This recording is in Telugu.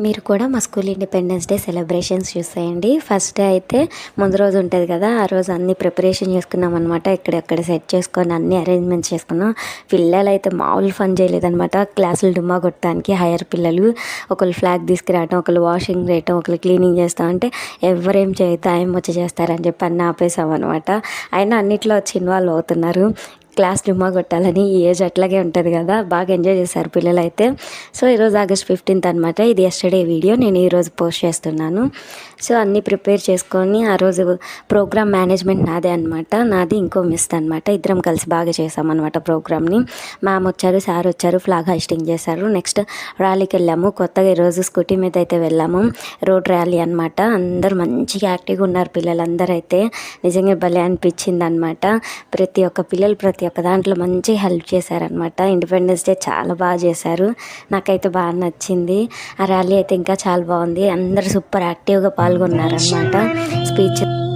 మీరు కూడా మా స్కూల్ ఇండిపెండెన్స్ డే సెలబ్రేషన్స్ చూసేయండి. ఫస్ట్ డే అయితే ముందు రోజు ఉంటుంది కదా, ఆ రోజు అన్ని ప్రిపరేషన్ చేసుకున్నాం అనమాట. ఇక్కడెక్కడ సెట్ చేసుకొని అన్ని అరేంజ్మెంట్స్ చేసుకున్నాం. పిల్లలు అయితే మామూలు ఫన్ చేయలేదనమాట. క్లాసులు డుమ్మా కొట్టడానికి హైయర్ పిల్లలు ఒకళ్ళు ఫ్లాగ్ తీసుకురావటం, ఒకళ్ళు వాషింగ్ చేయటం, ఒకళ్ళు క్లీనింగ్ చేస్తాం అంటే ఎవరేం చేయితే ఆయన వచ్చి చేస్తారని చెప్పి అన్నీ ఆపేసాం అనమాట. అయినా అన్నిట్లో వచ్చి ఇన్వాల్వ్ అవుతున్నారు. క్లాస్ డుమ్మా కొట్టాలని ఈ ఏజ్ అట్లాగే ఉంటుంది కదా, బాగా ఎంజాయ్ చేశారు పిల్లలు అయితే. సో ఈరోజు ఆగస్ట్ 15th అనమాట. ఇది ఎస్టర్డే వీడియో నేను ఈరోజు పోస్ట్ చేస్తున్నాను. సో అన్నీ ప్రిపేర్ చేసుకొని ఆ రోజు ప్రోగ్రామ్ మేనేజ్మెంట్ నాదే అనమాట, నాది ఇంకో మిస్ అనమాట. ఇద్దరం కలిసి బాగా చేసామన్నమాట ప్రోగ్రామ్ని. మ్యామ్ వచ్చారు, సార్ వచ్చారు, ఫ్లాగ్ హైస్టింగ్ చేశారు. నెక్స్ట్ ర్యాలీకి వెళ్ళాము. కొత్తగా ఈరోజు స్కూటీ మీద అయితే వెళ్ళాము. రోడ్ ర్యాలీ అనమాట. అందరూ మంచిగా యాక్టివ్గా ఉన్నారు పిల్లలందరూ అయితే. నిజంగా భలే అనిపించింది అనమాట. ప్రతి ఒక్క పిల్లలు ప్రతి ఒక్క దాంట్లో మంచి హెల్ప్ చేశారనమాట. ఇండిపెండెన్స్ డే చాలా బాగా చేశారు, నాకైతే బాగా నచ్చింది. ఆ ర్యాలీ అయితే ఇంకా చాలా బాగుంది. అందరూ సూపర్ యాక్టివ్గా పాల్గొన్నారనమాట. స్పీచ్